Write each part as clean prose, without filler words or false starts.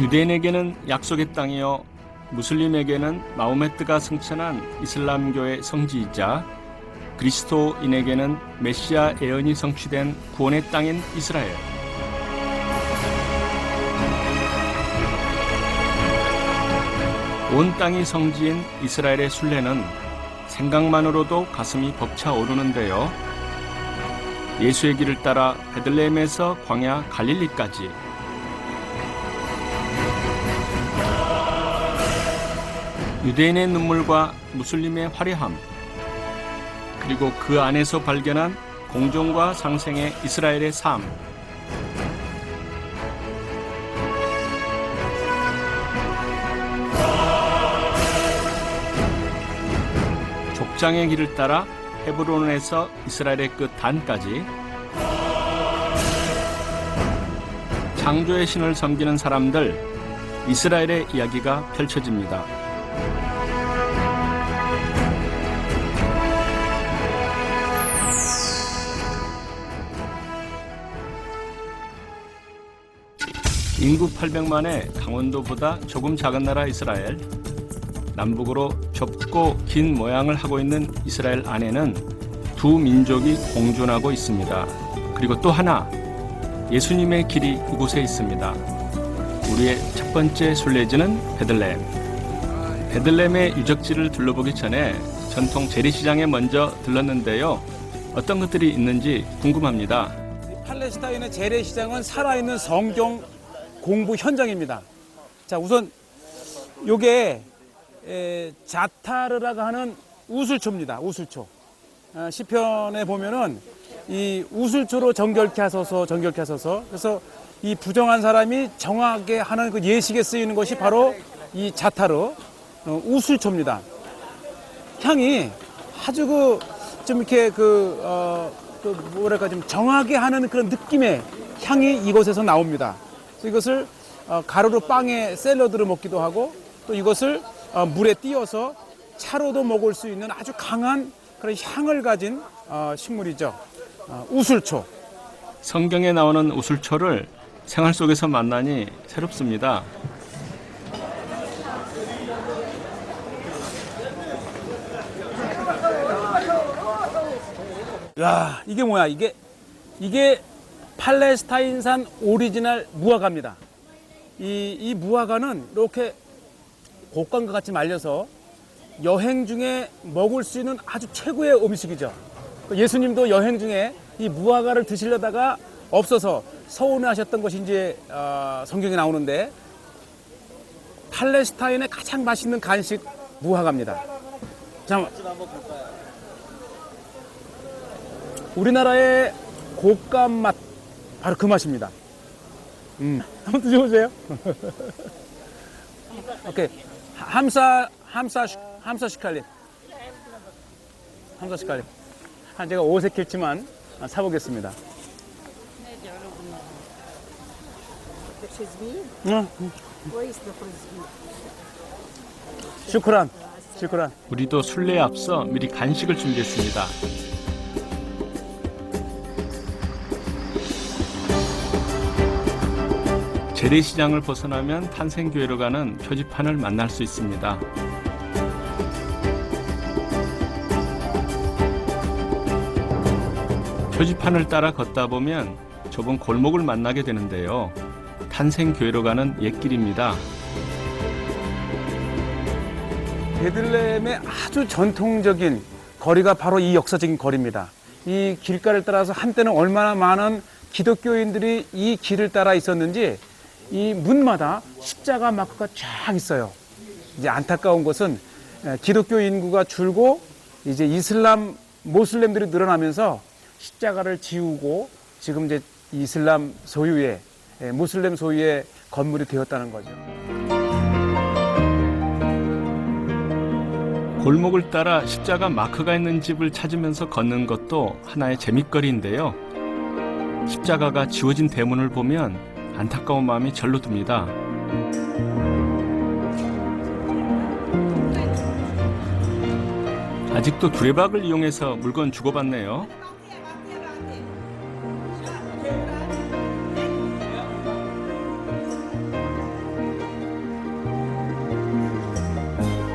유대인에게는 약속의 땅이요 무슬림에게는 마호메트가 승천한 이슬람교의 성지이자 그리스도인에게는 메시아 예언이 성취된 구원의 땅인 이스라엘. 온 땅이 성지인 이스라엘의 순례는 생각만으로도 가슴이 벅차오르는데요. 예수의 길을 따라 베들레헴에서 광야 갈릴리까지 유대인의 눈물과 무슬림의 화려함, 그리고 그 안에서 발견한 공존과 상생의 이스라엘의 삶. 족장의 길을 따라 헤브론에서 이스라엘의 끝 단까지 창조의 신을 섬기는 사람들, 이스라엘의 이야기가 펼쳐집니다. 인구 800만의 강원도보다 조금 작은 나라 이스라엘. 남북으로 좁고 긴 모양을 하고 있는 이스라엘 안에는 두 민족이 공존하고 있습니다. 그리고 또 하나, 예수님의 길이 이곳에 있습니다. 우리의 첫 번째 순례지는 베들레헴. 베들레헴의 유적지를 둘러보기 전에 전통 재래시장에 먼저 들렀는데요. 어떤 것들이 있는지 궁금합니다. 팔레스타인의 재래시장은 살아있는 성경 공부 현장입니다. 자, 우선 요게 자타르라고 하는 우슬초입니다. 우슬초. 시편에 보면은 이 우슬초로 정결케 하소서, 정결케 하소서. 그래서 이 부정한 사람이 정하게 하는 그 예식에 쓰이는 것이 바로 이 자타르 우슬초입니다. 향이 아주 좀 이렇게 뭐랄까 좀 정하게 하는 그런 느낌의 향이 이곳에서 나옵니다. 그래서 이것을 가루로 빵에 샐러드로 먹기도 하고 또 이것을 물에 띄어서 차로도 먹을 수 있는 아주 강한 그런 향을 가진 식물이죠. 우슬초. 성경에 나오는 우슬초를 생활 속에서 만나니 새롭습니다. 야, 이게 뭐야? 이게 팔레스타인산 오리지널 무화과입니다. 이 무화과는 이렇게 곡간과 같이 말려서 여행 중에 먹을 수 있는 아주 최고의 음식이죠. 예수님도 여행 중에 이 무화과를 드시려다가 없어서 서운해하셨던 것이 이제 성경에 나오는데 팔레스타인의 가장 맛있는 간식 무화과입니다. 자, 우리나라의 곶감 맛 바로 그 맛입니다. 한번 드셔보세요. 오케이. 함사 시칼림. 제가 어색했지만 사보겠습니다. 슈크란. 우리도 순례에 앞서 미리 간식을 준비했습니다. 재래시장을 벗어나면 탄생교회로 가는 표지판을 만날 수 있습니다. 표지판을 따라 걷다 보면 좁은 골목을 만나게 되는데요. 탄생교회로 가는 옛길입니다. 베들레헴의 아주 전통적인 거리가 바로 이 역사적인 거리입니다. 이 길가를 따라서 한때는 얼마나 많은 기독교인들이 이 길을 따라 있었는지 이 문마다 십자가 마크가 쫙 있어요. 이제 안타까운 것은 기독교 인구가 줄고 이제 모슬렘들이 늘어나면서 십자가를 지우고 지금 이제 이슬람 소유의 무슬림 소유의 건물이 되었다는 거죠. 골목을 따라 십자가 마크가 있는 집을 찾으면서 걷는 것도 하나의 재밌거리인데요. 십자가가 지워진 대문을 보면 안타까운 마음이 절로 듭니다. 아직도 두레박을 이용해서 물건 주고받네요.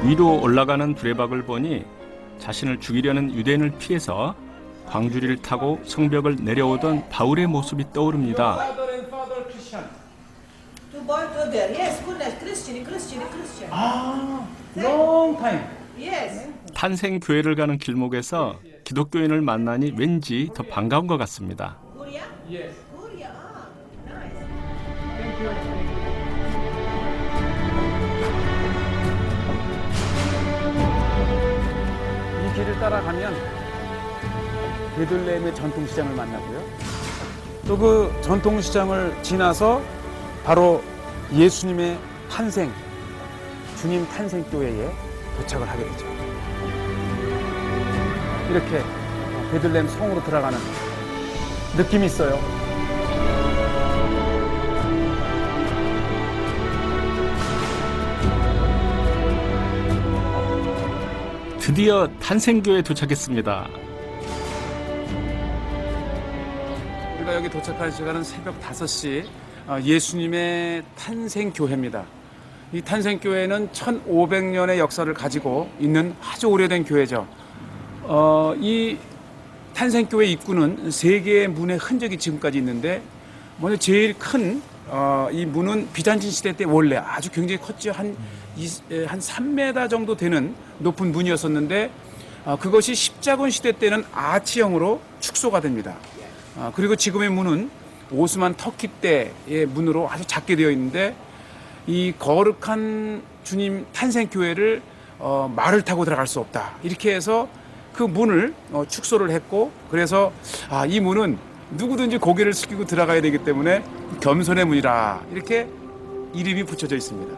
위로 올라가는 두레박을 보니 자신을 죽이려는 유대인을 피해서 광주리를 타고 성벽을 내려오던 바울의 모습이 떠오릅니다. To born to there. Yes, goodness, Christian. 아, long time. Yes. 탄생교회를 가는 길목에서 기독교인을 만나니 왠지 더 반가운 것 같습니다. Korea? Yes. Korea. Nice. 이 길을 따라가면 베들레헴의 전통시장을 만나고요. 또 그 전통시장을 지나서 바로 예수님의 탄생, 주님 탄생교회에 도착을 하게 되죠. 이렇게 베들레헴 성으로 들어가는 느낌이 있어요. 드디어 탄생교회에 도착했습니다. 우리가 여기 도착할 시간은 새벽 5시 예수님의 탄생교회입니다. 이 탄생교회는 1500년의 역사를 가지고 있는 아주 오래된 교회죠. 이 탄생교회 입구는 3개의 문의 흔적이 지금까지 있는데 먼저 제일 큰 이 문은 비잔틴 시대 때 원래 아주 굉장히 컸죠. 한 3m 정도 되는 높은 문이었었는데 그것이 십자군 시대 때는 아치형으로 축소가 됩니다. 그리고 지금의 문은 오스만 터키 때의 문으로 아주 작게 되어 있는데 이 거룩한 주님 탄생교회를 말을 타고 들어갈 수 없다. 이렇게 해서 그 문을 축소를 했고 그래서 이 문은 누구든지 고개를 숙이고 들어가야 되기 때문에 겸손의 문이라 이렇게 이름이 붙여져 있습니다.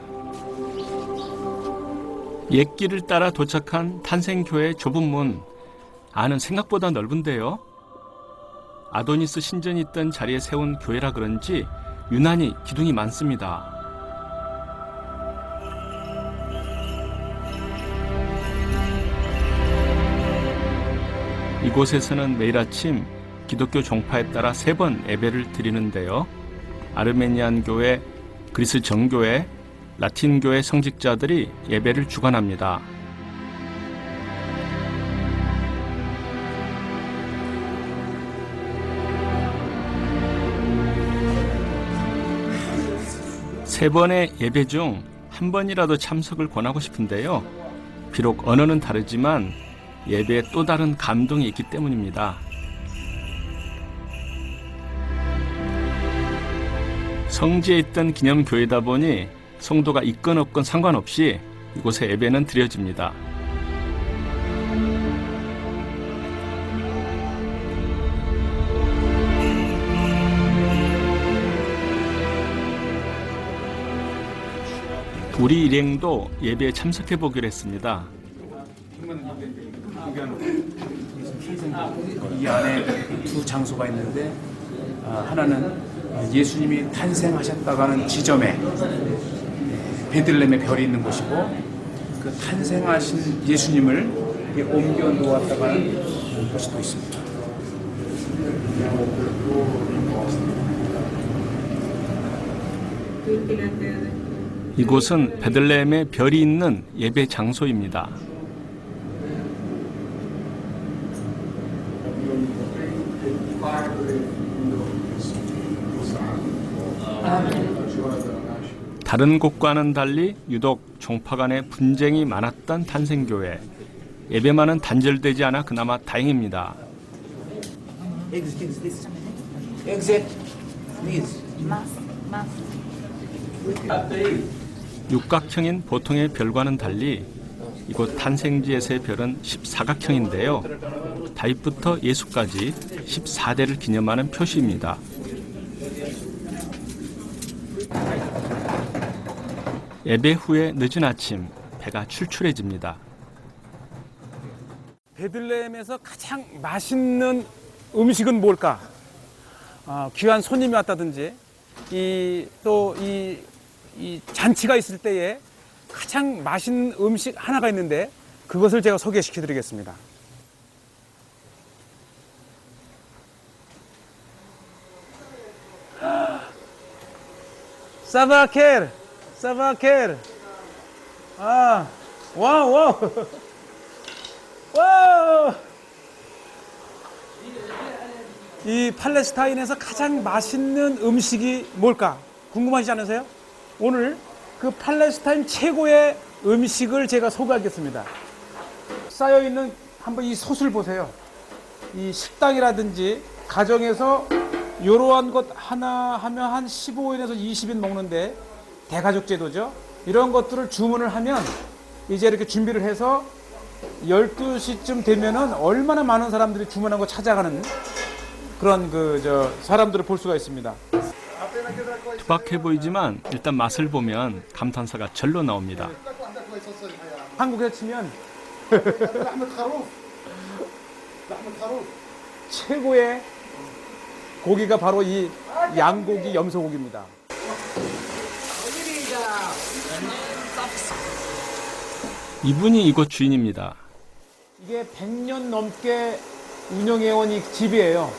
옛길을 따라 도착한 탄생교회의 좁은 문. 안은 생각보다 넓은데요. 아도니스 신전이 있던 자리에 세운 교회라 그런지 유난히 기둥이 많습니다. 이곳에서는 매일 아침 기독교 종파에 따라 3번 예배를 드리는데요. 아르메니안 교회, 그리스 정교회, 라틴 교회 성직자들이 예배를 주관합니다. 세 번의 예배 중 한 번이라도 참석을 권하고 싶은데요. 비록 언어는 다르지만 예배에 또 다른 감동이 있기 때문입니다. 성지에 있던 기념교회다 보니 성도가 있건 없건 상관없이 이곳에 예배는 드려집니다. 우리 일행도 예배에 참석해 보기로 했습니다. 이 안에 두 장소가 있는데 하나는 예수님이 탄생하셨다고 하는 지점에 베들레헴의 별이 있는 곳이고 그 탄생하신 예수님을 옮겨 놓았다고 하는 곳이 또 있습니다. 이곳은 베들레헴의 별이 있는 예배 장소입니다. 다른 곳과는 달리 유독 종파 간의 분쟁이 많았던 탄생교회. 예배만은 단절되지 않아 그나마 다행입니다. Exit, please. 육각형인 보통의 별과는 달리 이곳 탄생지에서의 별은 14각형인데요. 다윗부터 예수까지 14대를 기념하는 표시입니다. 예배 후에 늦은 아침, 배가 출출해집니다. 베들레헴에서 가장 맛있는 음식은 뭘까? 귀한 손님이 왔다든지 이 잔치가 있을 때에 가장 맛있는 음식 하나가 있는데 그것을 제가 소개시켜 드리겠습니다. 사바케르. 와우, 와우. 와우. 이 팔레스타인에서 가장 맛있는 음식이 뭘까? 궁금하지 않으세요? 오늘 그 팔레스타인 최고의 음식을 제가 소개하겠습니다. 쌓여있는 한번 이 솥을 보세요. 이 식당이라든지 가정에서 이러한 것 하나 하면 한 15인에서 20인 먹는데 대가족 제도죠. 이런 것들을 주문을 하면 이제 이렇게 준비를 해서 12시쯤 되면은 얼마나 많은 사람들이 주문한 거 찾아가는 그런 사람들을 볼 수가 있습니다. 투박해 보이지만 일단 맛을 보면 감탄사가 절로 나옵니다. 한국에 치면 최고의 고기가 바로 이 양고기, 염소고기입니다. 이분이 이곳 주인입니다. 이게 100년 넘게 운영해온 이 집이에요.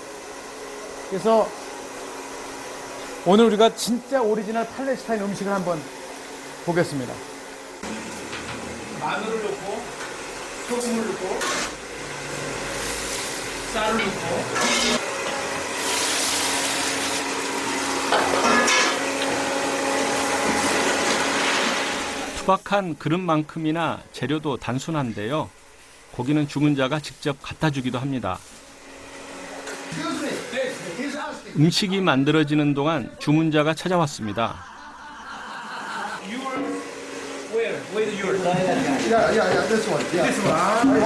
그래서 오늘 우리가 진짜 오리지널 팔레스타인 음식을 한번 보겠습니다. 마늘을 넣고, 소금을 넣고, 쌀을 넣고, 투박한 그릇만큼이나 재료도 단순한데요. 고기는 죽은 자가 직접 갖다 주기도 합니다. 음식이 만들어지는 동안 주문자가 찾아왔습니다. Where the yurt? Yeah, this one. Yeah. This one.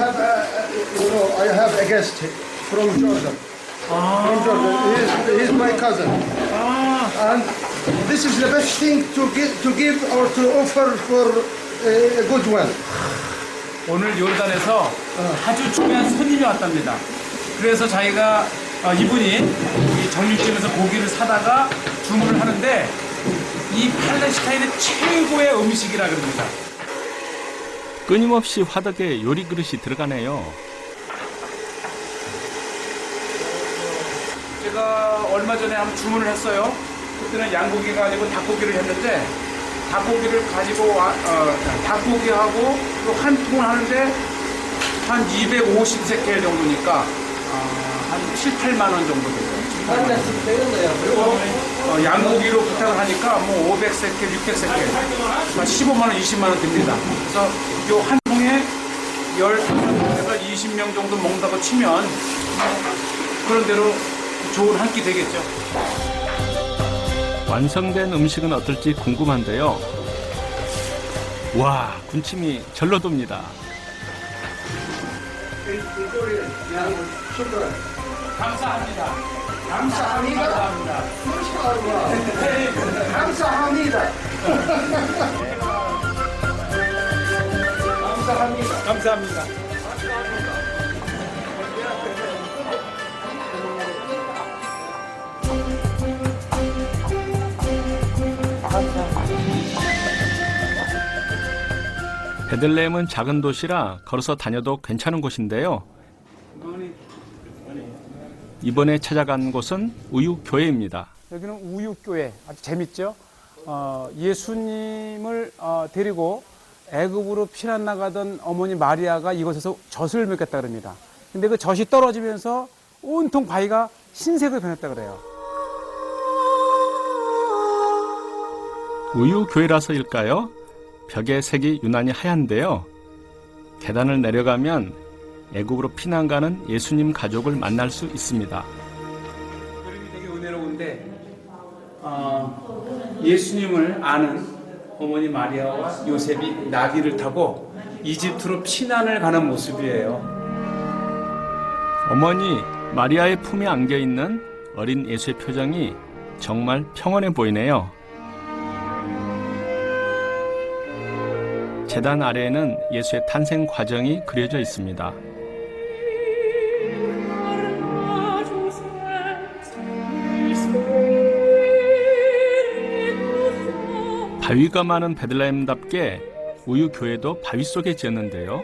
I have a guest from Jordan. From Jordan. He's my cousin. And this is the best thing to give or to offer for a good one. 오늘 요르단에서 아주 중요한 손님이 왔답니다. 그래서 자기가 이분이 이 정육점에서 고기를 사다가 주문을 하는데 이 팔레스타인의 최고의 음식이라 그럽니다. 끊임없이 화덕에 요리 그릇이 들어가네요. 제가 얼마 전에 한번 주문을 했어요. 그때는 양고기가 아니고 닭고기를 했는데 닭고기를 가지고 닭고기하고 또 한 통을 하는데 한 250세켈 정도니까 한 7, 8만 원 정도 되죠. 그리고 양고기로 부탁을 하니까 뭐 500세켈, 600세켈, 15만 원, 20만 원 듭니다. 그래서 요 한 통에 15명에서 20명 정도 먹는다고 치면 그런 대로 좋은 한 끼 되겠죠. 완성된 음식은 어떨지 궁금한데요. 와, 군침이 절로 돕니다. 감사합니다. 감사합니다. 감사합니다. 감사합니다. 베들레헴은 작은 도시라 걸어서 다녀도 괜찮은 곳인데요. 이번에 찾아간 곳은 우유교회입니다. 여기는 우유교회, 아주 재밌죠? 예수님을 데리고 애굽으로 피난 나가던 어머니 마리아가 이곳에서 젖을 먹였다 그럽니다. 근데 그 젖이 떨어지면서 온통 바위가 흰색으로 변했다 그래요. 우유교회라서일까요? 벽의 색이 유난히 하얀데요. 계단을 내려가면 애굽으로 피난 가는 예수님 가족을 만날 수 있습니다. 그림이 되게 은혜로운데 예수님을 아는 어머니 마리아와 요셉이 나귀를 타고 이집트로 피난을 가는 모습이에요. 어머니 마리아의 품에 안겨 있는 어린 예수의 표정이 정말 평온해 보이네요. 제단 아래에는 예수의 탄생 과정이 그려져 있습니다. 바위가 많은 베들레헴답게 우유교회도 바위 속에 지었는데요.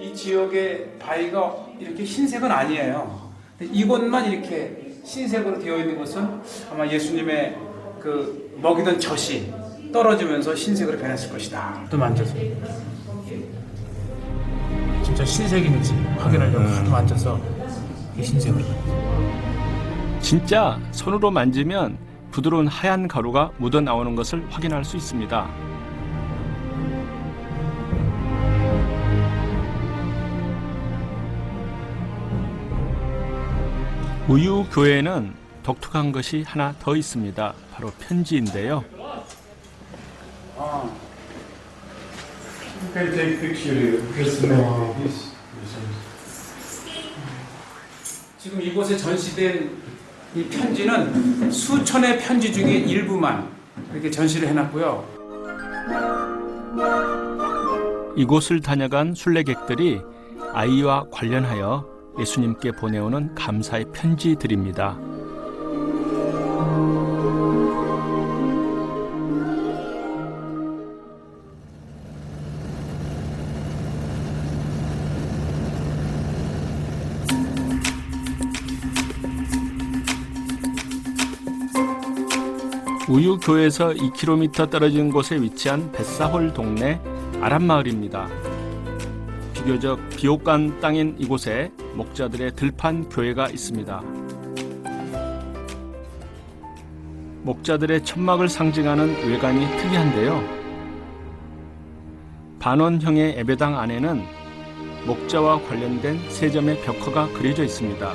이 지역의 바위가 이렇게 흰색은 아니에요. 이곳만 이렇게 흰색으로 되어 있는 것은 아마 예수님의 그 먹이던 젖이 떨어지면서 흰색으로 변했을 것이다. 또 만져서 진짜 흰색인지 확인하려고 하도 만져서 흰색으로. 진짜 손으로 만지면 부드러운 하얀 가루가 묻어 나오는 것을 확인할 수 있습니다. 우유 교회에는 독특한 것이 하나 더 있습니다. 바로 편지인데요. 지금 이곳에 전시된 이 편지는 수천의 편지 중에 일부만 이렇게 전시를 해놨고요. 이곳을 다녀간 순례객들이 아이와 관련하여 예수님께 보내오는 감사의 편지들입니다. 우유교에서 2km 떨어진 곳에 위치한 벳사홀 동네 아랍마을입니다. 비교적 비옥간 땅인 이곳에 목자들의 들판 교회가 있습니다. 목자들의 천막을 상징하는 외관이 특이한데요. 반원형의 예배당 안에는 목자와 관련된 세 점의 벽화가 그려져 있습니다.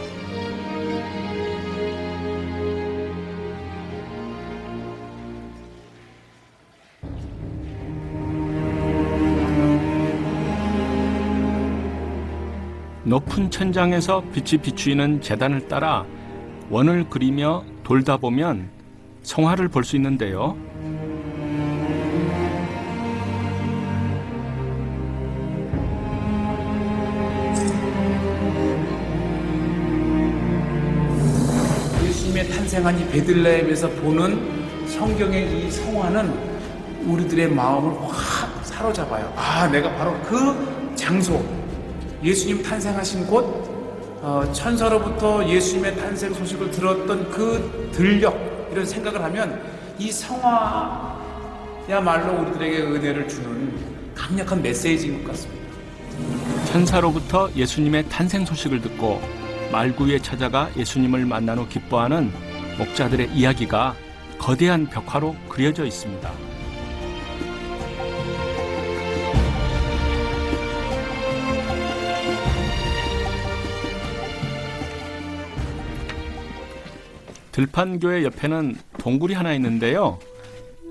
높은 천장에서 빛이 비추이는 제단을 따라 원을 그리며 돌다 보면 성화를 볼 수 있는데요. 예수님의 탄생한 이 베들레헴에서 보는 성경의 이 성화는 우리들의 마음을 확 사로잡아요. 아, 내가 바로 그 장소, 예수님 탄생하신 곳, 천사로부터 예수님의 탄생 소식을 들었던 그 들녘, 이런 생각을 하면 이 성화야말로 우리들에게 은혜를 주는 강력한 메시지인 것 같습니다. 천사로부터 예수님의 탄생 소식을 듣고 말구에 찾아가 예수님을 만난 후 기뻐하는 목자들의 이야기가 거대한 벽화로 그려져 있습니다. 들판교회 옆에는 동굴이 하나 있는데요.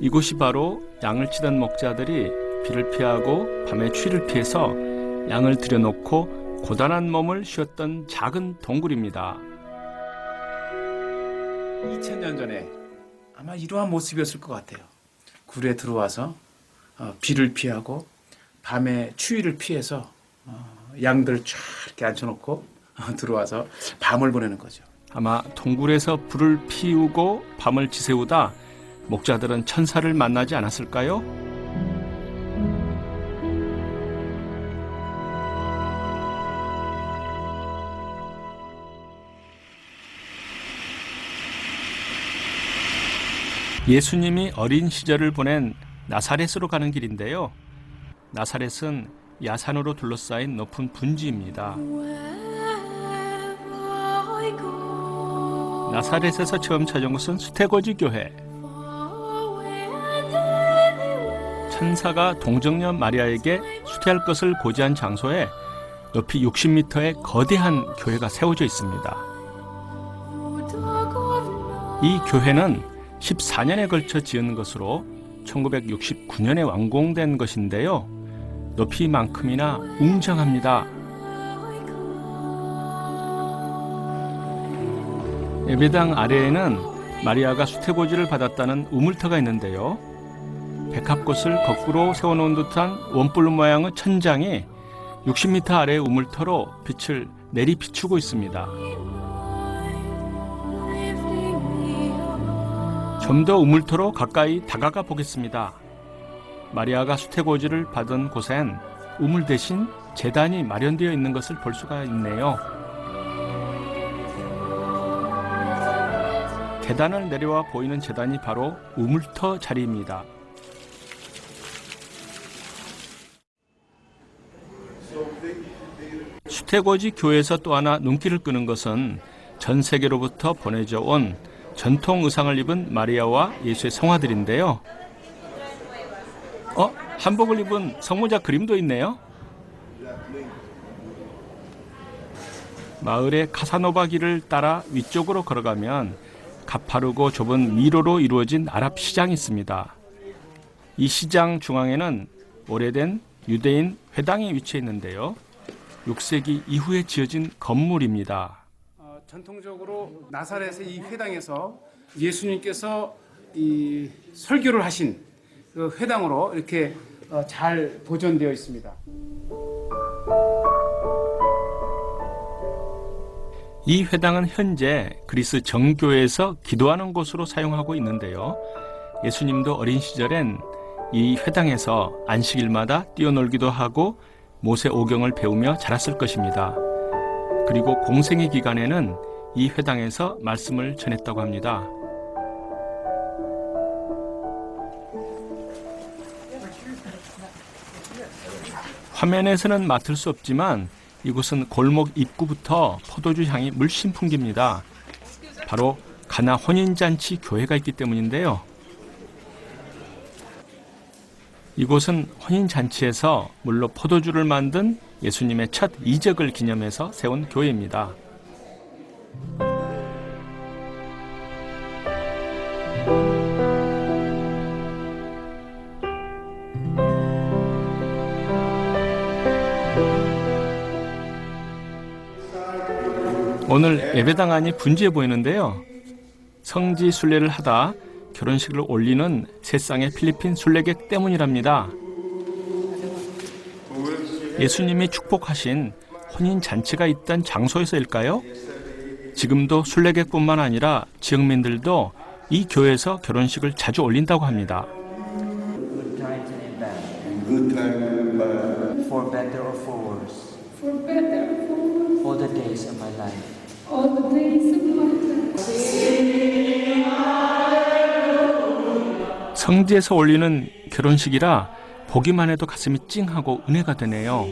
이곳이 바로 양을 치던 목자들이 비를 피하고 밤의 추위를 피해서 양을 들여놓고 고단한 몸을 쉬었던 작은 동굴입니다. 2000년 전에 아마 이러한 모습이었을 것 같아요. 굴에 들어와서 비를 피하고 밤에 추위를 피해서 양들 쫙 이렇게 앉혀놓고 들어와서 밤을 보내는 거죠. 아마 동굴에서 불을 피우고 밤을 지새우다 목자들은 천사를 만나지 않았을까요? 예수님이 어린 시절을 보낸 나사렛으로 가는 길인데요. 나사렛은 야산으로 둘러싸인 높은 분지입니다. 나사렛에서 처음 찾은 곳은 수태고지 교회. 천사가 동정녀 마리아에게 수태할 것을 고지한 장소에 높이 60m의 거대한 교회가 세워져 있습니다. 이 교회는 14년에 걸쳐 지은 것으로 1969년에 완공된 것인데요. 높이만큼이나 웅장합니다. 예배당 아래에는 마리아가 수태고지를 받았다는 우물터가 있는데요. 백합꽃을 거꾸로 세워놓은 듯한 원뿔 모양의 천장이 60m 아래의 우물터로 빛을 내리비추고 있습니다. 좀 더 우물터로 가까이 다가가 보겠습니다. 마리아가 수태고지를 받은 곳엔 우물 대신 제단이 마련되어 있는 것을 볼 수가 있네요. 계단을 내려와 보이는 제단이 바로 우물터 자리입니다. 수태고지 교회에서 또 하나 눈길을 끄는 것은 전 세계로부터 보내져 온 전통 의상을 입은 마리아와 예수의 성화들인데요. 한복을 입은 성모자 그림도 있네요. 마을의 카사노바 길을 따라 위쪽으로 걸어가면 가파르고 좁은 미로로 이루어진 아랍 시장이 있습니다. 이 시장 중앙에는 오래된 유대인 회당이 위치해 있는데요. 6세기 이후에 지어진 건물입니다. 전통적으로 나사렛의 이 회당에서 예수님께서 이 설교를 하신 그 회당으로 이렇게 잘 보존되어 있습니다. 이 회당은 현재 그리스 정교회에서 기도하는 곳으로 사용하고 있는데요. 예수님도 어린 시절엔 이 회당에서 안식일마다 뛰어놀기도 하고 모세 오경을 배우며 자랐을 것입니다. 그리고 공생의 기간에는 이 회당에서 말씀을 전했다고 합니다. 화면에서는 맡을 수 없지만 이곳은 골목 입구부터 포도주 향이 물씬 풍깁니다. 바로 가나 혼인잔치 교회가 있기 때문인데요. 이곳은 혼인잔치에서 물로 포도주를 만든 예수님의 첫 이적을 기념해서 세운 교회입니다. 오늘 예배당 안이 분주해 보이는데요. 성지 순례를 하다 결혼식을 올리는 세상의 필리핀 순례객 때문이랍니다. 예수님이 축복하신 혼인잔치가 있던 장소에서일까요? 지금도 순례객뿐만 아니라 지역민들도 이 교회에서 결혼식을 자주 올린다고 합니다. Good time and bad. For better or for worse. For better or for worse. All the days of my life. All the days of my life. 성지에서 올리는 결혼식이라 보기만 해도 가슴이 찡하고 은혜가 되네요.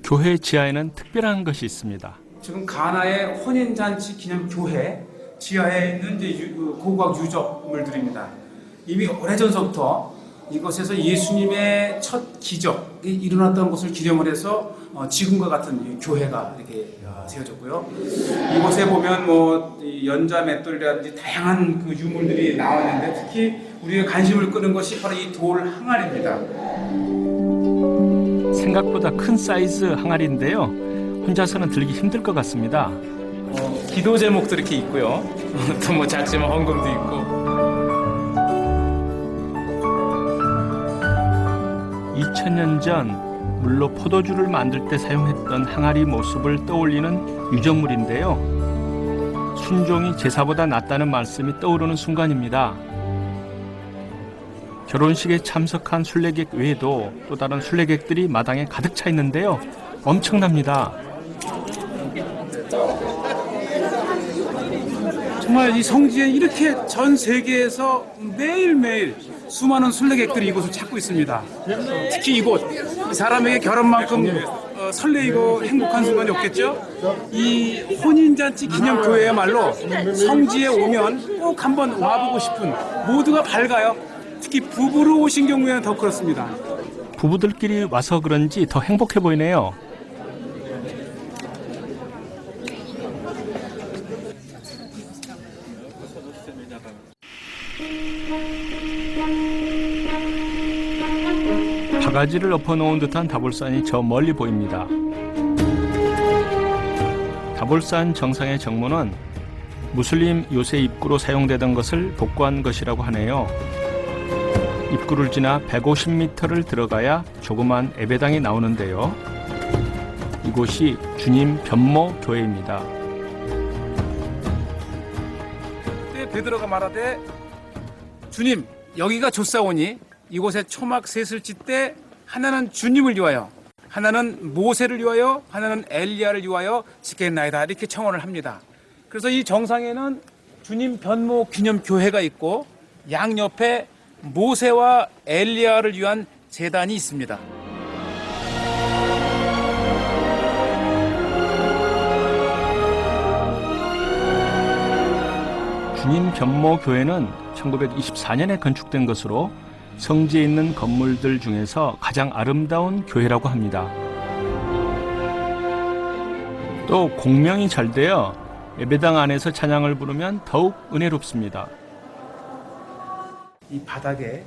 교회 지하에는 특별한 것이 있습니다. 지금 가나의 혼인잔치 기념 교회 지하에 있는 이제 고고학 유적물들입니다. 이미 오래전서부터 이곳에서 예수님의 첫 기적이 일어났던 것을 기념을 해서 지금과 같은 교회가 이렇게 세워졌고요. 이곳에 보면 뭐 연자 맷돌이라든지 다양한 그 유물들이 나와 있는데 특히 우리의 관심을 끄는 것이 바로 이 돌 항아리입니다. 생각보다 큰 사이즈 항아리인데요. 혼자서는 들기 힘들 것 같습니다. 기도 제목도 이렇게 있고요. 또 뭐 작지만 헌금도 있고. 2000년 전 물로 포도주를 만들 때 사용했던 항아리 모습을 떠올리는 유적물인데요. 순종이 제사보다 낫다는 말씀이 떠오르는 순간입니다. 결혼식에 참석한 순례객 외에도 또 다른 순례객들이 마당에 가득 차 있는데요. 엄청납니다. 정말 이 성지에 이렇게 전 세계에서 매일매일 수많은 순례객들이 이곳을 찾고 있습니다. 특히 이곳, 사람에게 결혼만큼 설레이고 행복한 순간이 없겠죠? 이 혼인잔치 기념교회야말로 성지에 오면 꼭 한번 와보고 싶은, 모두가 밝아요. 특히 부부로 오신 경우에는 더 그렇습니다. 부부들끼리 와서 그런지 더 행복해 보이네요. 바가지를 엎어놓은 듯한 다볼산이 저 멀리 보입니다. 다볼산 정상의 정문은 무슬림 요새 입구로 사용되던 것을 복구한 것이라고 하네요. 입구를 지나 150m를 들어가야 조그만 예배당이 나오는데요. 이곳이 주님 변모 교회입니다. 그때 베드로가 말하되 주님 여기가 좋사오니 이곳에 초막 셋을 짓되 하나는 주님을 위하여, 하나는 모세를 위하여, 하나는 엘리야를 위하여 짓겠나이다, 이렇게 청언을 합니다. 그래서 이 정상에는 주님 변모 기념 교회가 있고 양옆에 모세와 엘리야를 위한 제단이 있습니다. 주님 변모 교회는 1924년에 건축된 것으로 성지에 있는 건물들 중에서 가장 아름다운 교회라고 합니다. 또 공명이 잘 되어 예배당 안에서 찬양을 부르면 더욱 은혜롭습니다. 이 바닥에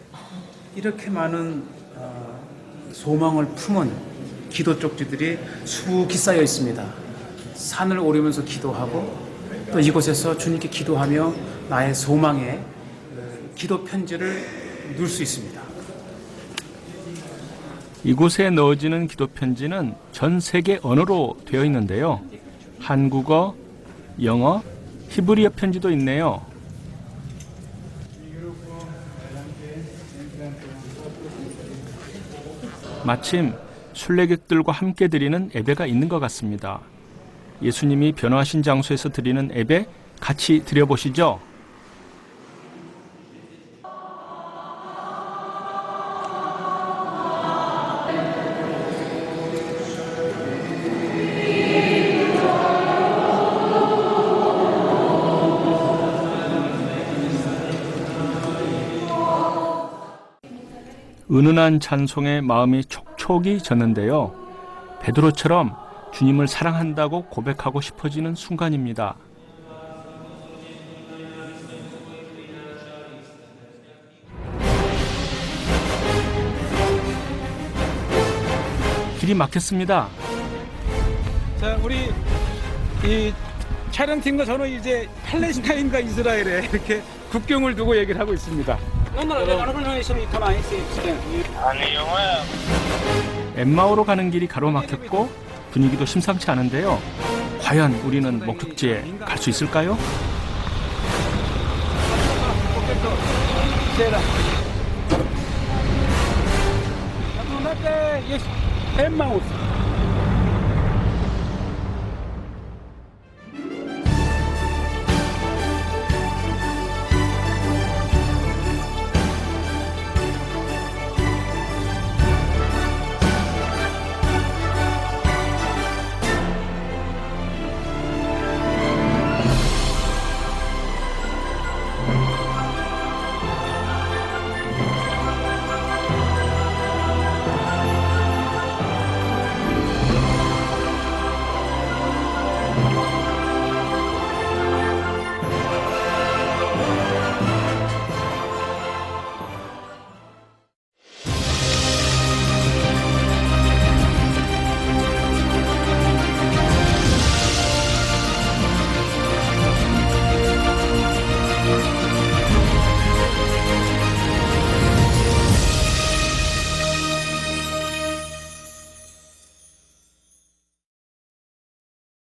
이렇게 많은 소망을 품은 기도 쪽지들이 수북이 쌓여 있습니다. 산을 오르면서 기도하고 또 이곳에서 주님께 기도하며 나의 소망의 기도 편지를 넣을 수 있습니다. 이곳에 넣어지는 기도 편지는 전 세계 언어로 되어 있는데요. 한국어, 영어, 히브리어 편지도 있네요. 마침 순례객들과 함께 드리는 예배가 있는 것 같습니다. 예수님이 변화하신 장소에서 드리는 예배 같이 드려보시죠. 은은한 찬송에 마음이 촉촉이 젖는데요. 베드로처럼 주님을 사랑한다고 고백하고 싶어지는 순간입니다. 길이 막혔습니다. 자, 우리 이 촬영팀과 저는 이제 팔레스타인과 이스라엘에 이렇게 국경을 두고 얘기를 하고 있습니다. 엠마오로 가는 길이 가로막혔고 분위기도 심상치 않은데요. 과연 우리는 목적지에 갈 수 있을까요? Emmaus.